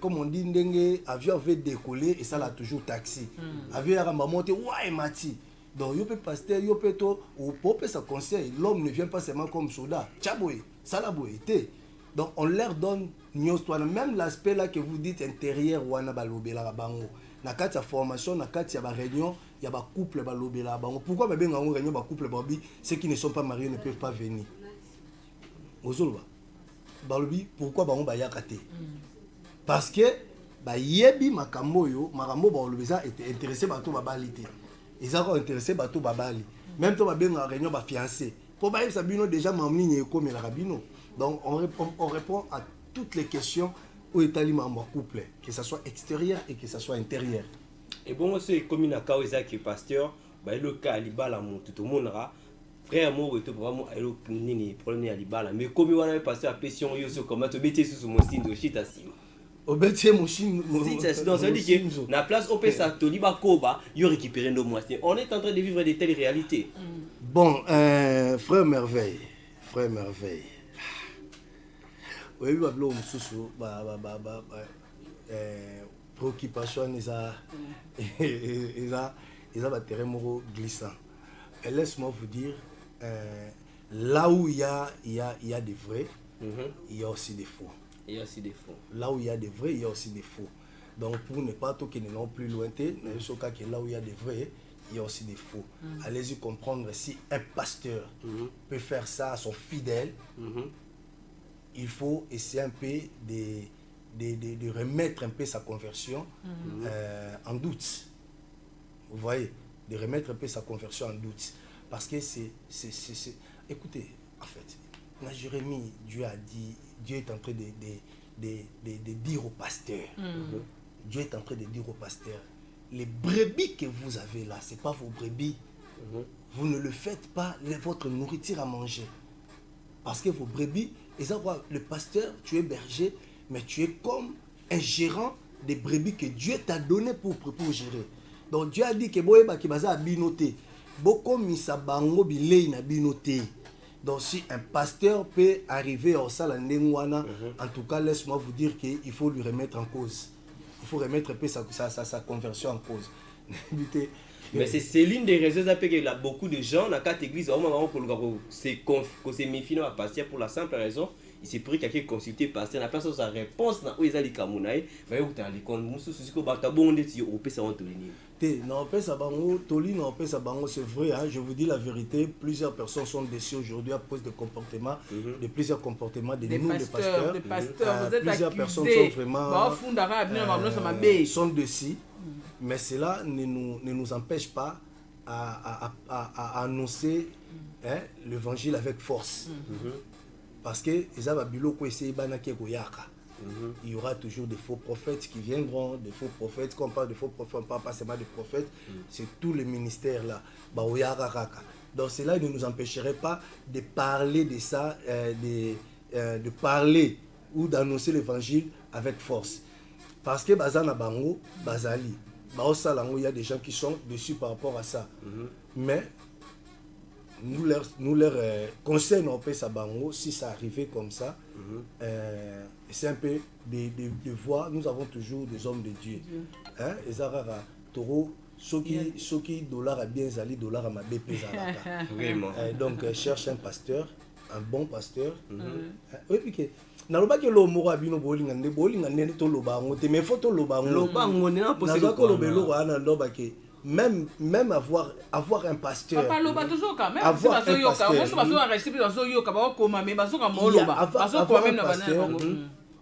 comme on dit, avion avait décollé et ça l'a toujours taxi. Avion a monté, ouais, Mati. Donc, il peut pasteur, il peut tout, ou peut ça conseil. L'homme ne vient pas seulement comme soldat. Tchaboui, ça l'a boité. Donc, on leur donne même l'aspect là que vous dites intérieur, ou anabalobela bango. Na kati ya formation, na kati ya ba réunion, il y a ba couple balobela bango. Pourquoi ba benga réunion ba couple babi, ceux qui ne sont pas mariés ne peuvent pas venir. Ozolba. Balobi, pourquoi bango ba yakate? Parce que ba yebi makambo yo, makambo ba olobeza était intéressé ba to ba balité. Ils ont intéressé ba to ba bali. Même to ba benga réunion ba fiancé. Pour ba yebsa bino déjà mamni ko me la rabino. Donc on répond à toutes les questions où est allé mon couple, que ce soit extérieur et que ce soit intérieur. Et bon, c'est comme une cause qui est pasteur, le cas à l'ibala, tout le monde a frère moi et vraiment à l'opinion problème à l'ibala. Mais comme on a passé à pression, il y a comment te mettre sur mon signe de chita sim. Au bêtier mon chine. Donc ça dit que la place au pesa toliba koba, il récupérer nos moitiés. On est en train de vivre de telles réalités. Bon, frère merveille. Oui, préoccupation, ils ont un terrain glissant. Et laisse-moi vous dire, là où il y a des vrais, il y a aussi des faux. Là où il y a des vrais, il y a aussi des faux. Donc pour ne pas tout qui n'est non plus lointain, là où il y a des vrais, il y a aussi des faux. Allez-y comprendre si un pasteur peut faire ça à son fidèle. Il faut essayer un peu de remettre un peu sa conversion en doute. Vous voyez, de remettre un peu sa conversion en doute. Parce que c'est... Écoutez, en fait, dans Jérémie, Dieu est en train de dire au pasteur, Dieu est en train de dire au pasteur, les brebis que vous avez là, ce n'est pas vos brebis. Vous ne le faites pas votre nourriture à manger. Parce que vos brebis, et ça, le pasteur, tu es berger, mais tu es comme un gérant des brebis que Dieu t'a donné pour gérer. Donc Dieu a dit que boyeba ki baza binoté. bokomisa bango bilei na bino te. Donc si un pasteur peut arriver au Salandengwana, en tout cas laisse-moi vous dire qu'il faut lui remettre en cause. Il faut remettre un peu sa conversion en cause. Mais c'est l'une des raisons qu'il y a beaucoup de gens dans la carte église au moment où se méfie à pasteur pour la simple raison il s'est pris quelqu'un consulter pasteur n'a pas sa réponse na où ils allaient kamunaï va y les comptes musu susiko batabonde ti au pesa ontolini non pesa bango toli non pesa bango c'est vrai hein, je vous dis la vérité, plusieurs personnes sont déçues aujourd'hui à cause de comportements de plusieurs comportements de nous les pasteurs vous êtes plusieurs accusés. Personnes sont vraiment sont déçus. Mais cela ne nous empêche pas à annoncer l'évangile avec force. Parce que il y aura toujours des faux prophètes qui viendront, des faux prophètes. Quand on parle de faux prophètes, on ne parle pas seulement de prophètes, c'est tous les ministères là. Donc cela ne nous empêcherait pas de parler de ça, de parler ou d'annoncer l'évangile avec force. Parce que Bazana Bango, Bazali, il y a des gens qui sont dessus par rapport à ça. Mais nous leur conseillons un peu ça Bango, si ça arrivait comme ça, c'est un peu de voir, nous avons toujours des hommes de Dieu. Hein? Et Zarara, Toro, ceux qui dollar a bien zali, dollar a ma BP Zaraka. Vraiment. Donc cherche un pasteur, un bon pasteur. Oui, puis naloba ke lo moko abino bolinga nde to loba ngo te mais faut to loba ngo na possible ko lobelo ana loba ke même avoir un pasteur papa loba toujours quand même avoir un pasteur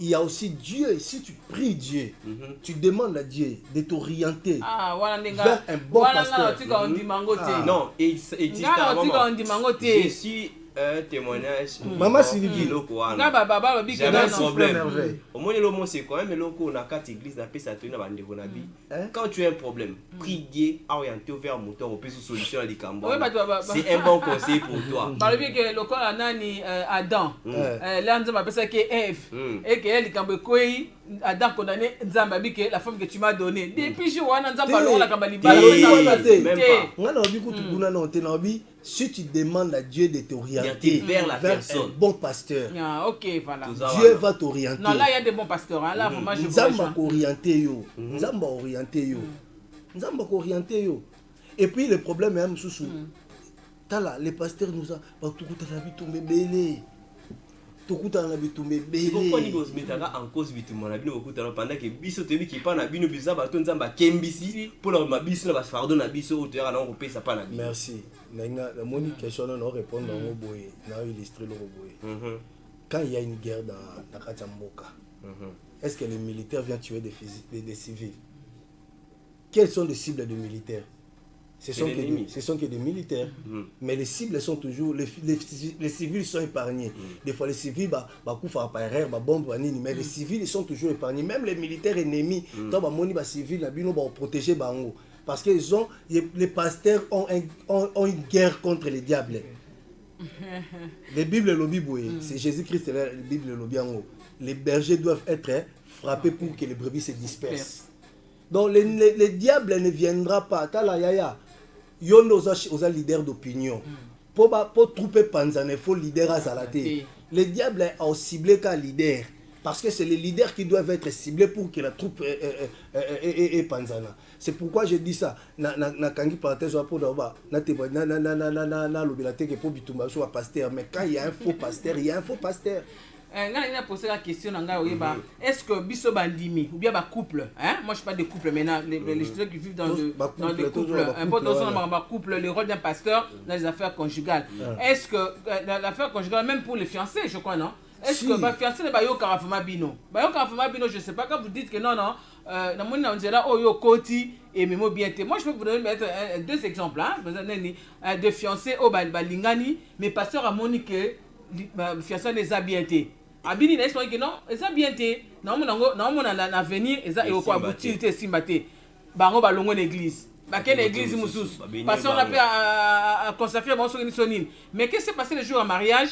il y a aussi Dieu. Si tu pries Dieu, tu demandes à Dieu de t'orienter vers un bon pasteur. Non, et je suis un témoignage. Maman Sylvie, j'avais un problème. Au moins, le c'est quand même on a quatre églises dans quand tu as un problème, prie Dieu, orienter vers mon moteur, on peut se solution à l'icambo. C'est un bon conseil pour toi. Par le biais que le corps anani Adam, l'anza m'appelle ça que Ève, et que elle l'icambo koi Adam condamné Nzambabi que la femme que tu m'as donnée. Depuis je vois Nzamba long la kambali si tu demandes à Dieu de t'orienter vers la personne, un bon pasteur, ok, voilà. Dieu va t'orienter. Non, là il y a des bons pasteurs. Là, vraiment, je Nzamba orienté yo. Nzamba orienté yo. Nzamba orienté yo. Et puis le problème est sous tala les pasteurs nous a tout la vie tombé belé. Tout la vie tombé belé. Pourquoi nous mettons en cause vite mon abi beaucoup pendant que biso tebi qui pas na bino bizaba to Nzamba kembisi pour la biso na fardo na biso auteur na on ça pas na. Merci. La question on répondre au boy, na illustrer le boy. Quand il y a une guerre dans Kachamboka, est-ce que les militaires viennent tuer des civils? Quelles sont les cibles des militaires? Ce sont que des militaires. Mais les cibles sont toujours... Les civils sont épargnés. Des fois, les civils, mais les civils sont toujours épargnés. Même les militaires ennemis, les civils vont protéger. Parce que les pasteurs ont une guerre contre les diables. Les Bibles lobby, c'est Jésus-Christ, la Bible lobby. Les bergers doivent être frappés pour que les brebis se dispersent. Donc les diables ne viendront pas. Il y a des leaders d'opinion. Pour trouper Panzane, il faut leader à Zalaté. Les diables ont ciblé qu'un leader. Parce que c'est les leaders qui doivent être ciblés pour que la troupe est Panzana. C'est pourquoi je dis ça. Mais quand il y a un faux pasteur, il y a un faux pasteur. On a posé la question est-ce que biso bandimi ou bien couple, hein? Moi je suis pas de couple maintenant, les gens qui vivent dans des couples, couple, le rôle d'un pasteur dans les affaires conjugales. Est-ce que l'affaire conjugale, même pour les fiancés, je crois, non? Est-ce que ma fiancée n'est pas yo karafuma bino? Je sais pas, quand vous dites que non, dans mon là, oh yo koti et memo bien. Moi je peux vous donner deux exemples, hein? De fiancés au balingani, mais pasteur a monique ma fiancée n'est pas bien. Abini n'est pas que non, c'est bien été. Non, mon avenir est au quoi aboutir simbate. Bango balongo l'église. Quelle église moussous? Parce qu'on a pu consacrer mon sonine. Mais qu'est-ce qui s'est passé le jour en mariage?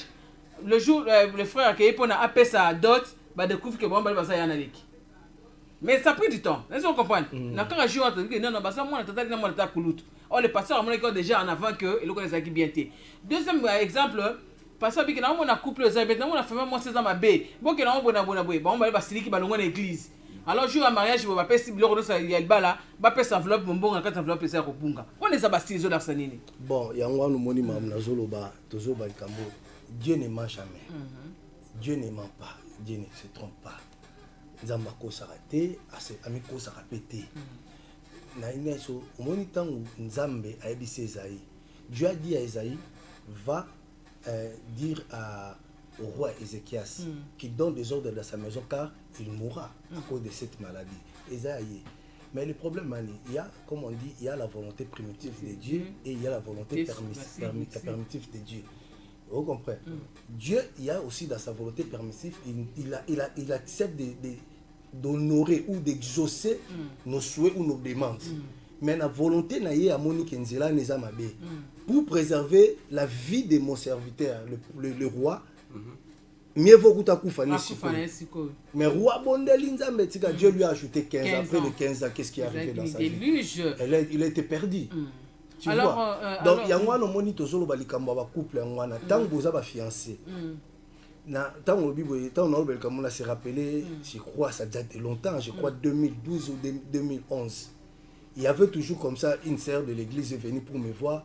Le jour le frère qui a appelé sa dot, découvre que bon va ça y en a. Mais ça prend du temps. Est-ce qu'on comprend? Quand un jour on te dit non, ça moi tata na moi tata kulutu. Or, les pasteurs, on a déjà en avant que le connaissent bien. Deuxième exemple, pasteur, on a couple, on a fait moi 16 ans, ma bé. Bon, on a bon, l'église. Alors, jour à mariage, on va pas si il y a le bas là, va pas s'enveloppe, mon bon, quand enveloppe, c'est à Robunga. On est abattus, les arsanini. Bon, il y a un moni Nazoloba, Tozoba Kambo. Dieu ne ment jamais. Dieu ne ment pas. Dieu ne se trompe pas. Nzambako s'arrêter, Amiko s'arrêter. Naïneso, au monitant Nzambe a ébissé Esaïe. Dieu a dit à Esaïe, va dire au roi Ézéchias qui donne des ordres dans sa maison car il mourra à cause de cette maladie. Esaïe. Mais le problème, il y a, comme on dit, il y a la volonté primitive de Dieu et il y a la volonté permissive de Dieu. Vous comprenez? Dieu, il y a aussi dans sa volonté permissive, il accepte d'honorer ou d'exaucer nos souhaits ou nos demandes. Mais la volonté n'a pas Monique Nzela Nezamabe. Pour préserver la vie de mon serviteur, le roi, mieux vaut que tu mais roi Bondeli Nzambe, Dieu lui a ajouté 15 ans. Après les 15 ans, qu'est-ce qui est arrivé dans sa vie? Il a été perdu. Tu alors, vois? Donc, il y a un moni tozolo balikambo ba couple ngwana tant boza ba fiancé. Na tant on s'est rappelé, je crois ça date de longtemps, je crois 2012 ou 2011. Il y avait toujours comme ça une sœur de l'église est venue pour me voir.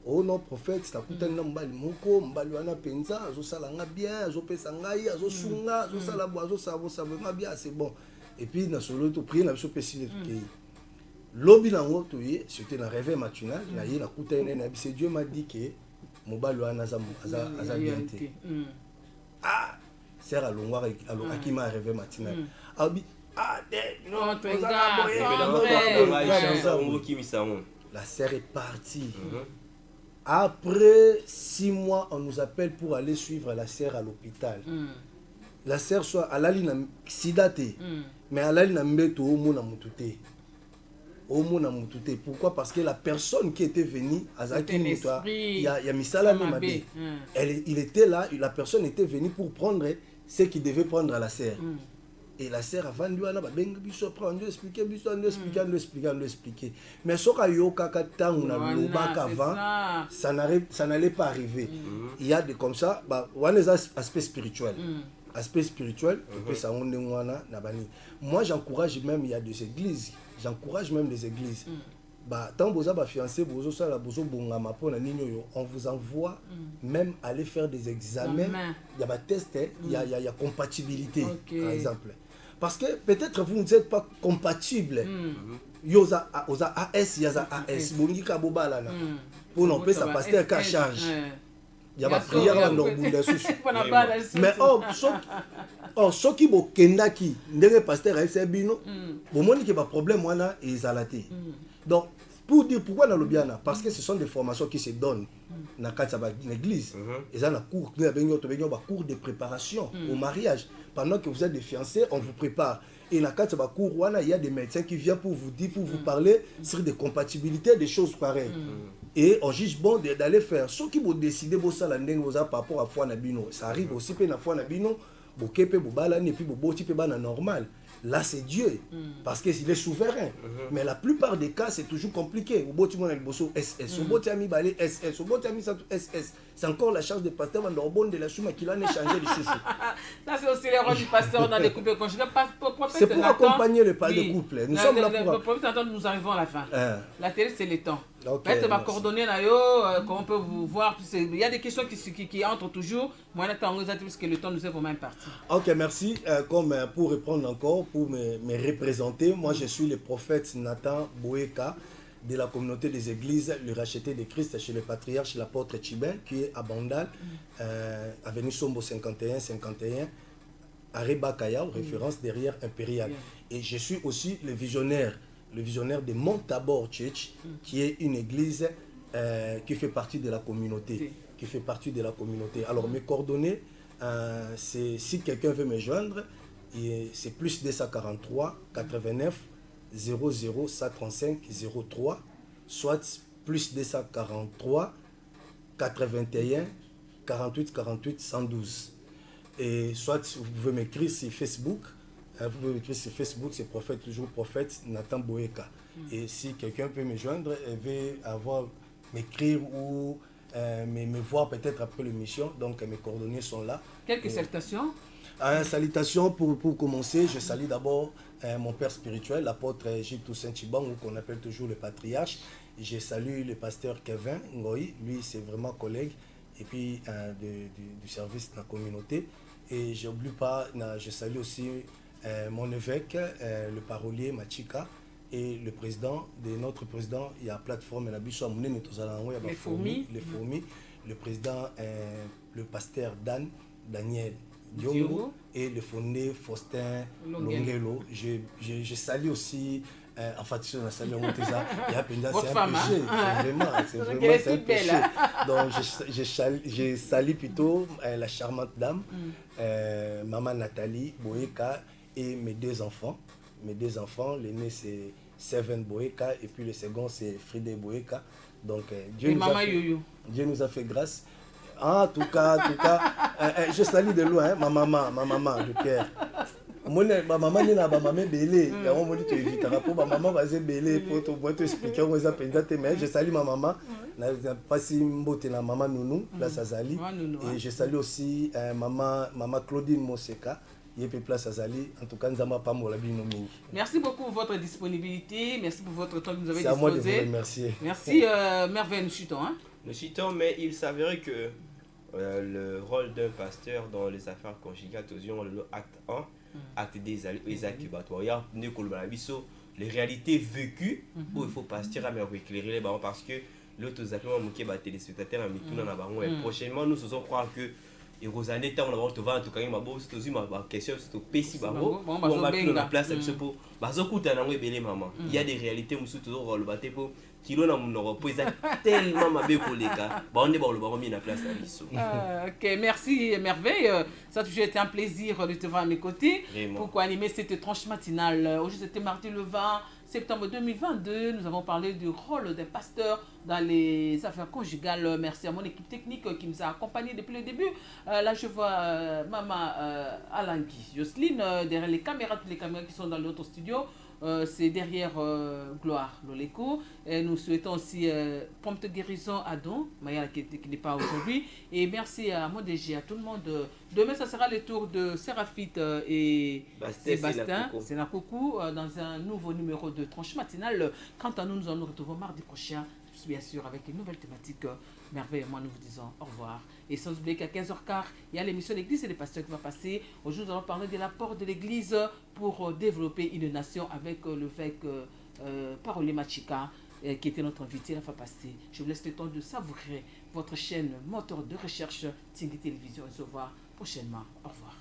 Oh non prophète, c'est à mbali moko mbali wana penza zo sala nga bien, zo pesa ngai, zo sunga, zo sala boazo savo savo bien, c'est bon. Et puis na solo to prier na so pesi le Lobby nango toye, c'était un réveil matinal, na ye na kuta ene na bise Dieu m'a dit que mobali wana aza bien te. Ah, sert à longwa alors akima réveil matinal. Abi la sœur est partie. Après 6 mois, on nous appelle pour aller suivre la sœur à l'hôpital. La sœur soit à la ligne sidate, mais à la ligne mbeto au mona mutute. Pourquoi? Parce que la personne qui était venue, il y a Misala Mabé. Il était là, la personne était venue pour prendre ce qu'il devait prendre à la sœur. Et la sœur a vendu à la expliquer. Mais ce qu'il ça n'allait pas arriver. Il y a des comme ça, on a aspect spirituel. Aspect spirituel, moi j'encourage même, il y a des églises, les églises. Tant que vous avez fiancé, on vous envoie même aller faire des examens. Il y a des tests, il y a compatibilité, par exemple. Parce que peut-être vous n'êtes pas compatible. Il y a AS, il y a AS. Pour non plus, ça passe qu'à change. Il y a ma prière en Norbunda. Mais ce qui est Kendaki, le pasteur a essayé de dire que problème est zalaté. Donc, pour dire pourquoi dans le bien, parce que ce sont des formations qui se donnent dans l'église. Ils ont un cours de préparation au mariage. Pendant que vous êtes des fiancés, on vous prépare. Et dans le cours, il y a des médecins qui viennent pour vous dire, pour vous parler sur des compatibilités, des choses pareilles. Et on juge bon d'aller faire. Ceux qui vont décider par rapport à foi Nabino, ça arrive aussi à foi Nabino, et puis normal. Là, c'est Dieu, parce qu'il est souverain. Mais la plupart des cas, c'est toujours compliqué. C'est encore la charge du pasteur de la Souma qui l'a échangé les chouchous. Ça, c'est aussi l'erreur du pasteur dans les couples conjugaux. C'est pour accompagner le pas de couple. Nous sommes là pour... Nous arrivons à la fin. La télé, c'est le temps. Okay, ma coordonnée, comment on peut vous voir. Il y a des questions qui entrent toujours. Moi, parce que le temps nous est vraiment imparti. Ok, merci. Comme pour répondre encore, pour me représenter, moi je suis le prophète Nathan Boeka de la communauté des églises, le racheté de Christ chez le patriarche, l'apôtre Chibin, qui est à Bandal, avenue Sombo 51, arrêt Bakaya, référence derrière Impérial. Et je suis aussi le visionnaire de Montabor Church, qui est une église qui fait partie de la communauté. Alors mes coordonnées, c'est si quelqu'un veut me joindre, c'est plus 243 89 00 135 03, soit plus 243 81 48 48 112. Et soit vous pouvez m'écrire sur Facebook, Vous pouvez écrire sur Facebook, c'est prophète, toujours prophète Nathan Boeka. Et si quelqu'un peut me joindre et veut m'écrire ou me voir peut-être après l'émission, donc mes coordonnées sont là. Quelques salutations. Salutations pour commencer. Je salue d'abord mon père spirituel, l'apôtre Gilles Toussaint Chibang, qu'on appelle toujours le patriarche. Je salue le pasteur Kevin Ngoï, lui c'est vraiment collègue, et puis du service de la communauté. Et j'oublie pas, je salue aussi mon évêque, le parolier Machika, et le président de notre président, il y a plateforme les fourmis, le président, le pasteur Daniel Diongo et le fondé Faustin Longelo. Je salue aussi, en fait, c'est un péché, c'est vraiment un péché. Donc je salue plutôt la charmante dame, maman Nathalie Boeka et mes deux enfants. L'aîné c'est Seven Boeka et puis le second c'est Fride Boeka. Donc Dieu nous a fait grâce. En tout cas, je salue de loin ma maman de cœur. Ma maman n'est pas ma maman belé. On m'a dit tu éviteras pour ma maman va se belé pour te expliquer comment ça peut être. Mais je salue ma maman. Pas si mbote la maman Nounou, place Azali. Et je salue aussi maman Claudine Moseka. Place Azali. En tout cas, nous n'avons pas mon labine. Merci beaucoup pour votre disponibilité. Merci pour votre temps que vous avez disposé. C'est à moi de vous remercier. Merci Merveille, nous chutons. Nous chutons, mais il s'avérait que le rôle d'un pasteur dans les affaires conjugales, le acte 1, acte des accubatoires, les réalités vécues où il faut pasteur à éclairer les barons parce que l'autre téléspectateur prochainement nous faisons croire que et aux années temps on va te vendre tout quand même ma question c'est au PC babo on va plus la place pour bazokuta na ngwe maman il y a des réalités musu toujours rôle baté pour kilo na munoro po eza tellement mabe koleka ba on est ba le ba mis na place à biso. OK, merci Merveille, ça a toujours été un plaisir de te voir à mes côtés. Pour animer cette tranche matinale. Aujourd'hui c'était mardi le 20 septembre 2022, nous avons parlé du rôle des pasteurs dans les affaires conjugales. Merci à mon équipe technique qui nous a accompagnés depuis le début. Là, je vois Maman Alangui, Jocelyne, derrière les caméras, toutes les caméras qui sont dans l'autre studio. C'est derrière Gloire Loleko. Et nous souhaitons aussi prompte guérison à Don, Maya qui n'est pas aujourd'hui. Et merci à mon DG, à tout le monde. Demain, ça sera le tour de Séraphite et Sébastien Sénakoukou dans un nouveau numéro de tranche matinale. Quant à nous, nous nous retrouvons mardi prochain, bien sûr, avec une nouvelle thématique. Merveille, moi, nous vous disons au revoir. Et sans oublier qu'à 15h15, il y a l'émission L'Église et les pasteurs qui va passer. Aujourd'hui, nous allons parler de l'apport de l'Église pour développer une nation avec l'évêque parolier Machika, qui était notre invité la fois passée. Je vous laisse le temps de savourer votre chaîne moteur de recherche Tingui Télévision et se voir prochainement. Au revoir.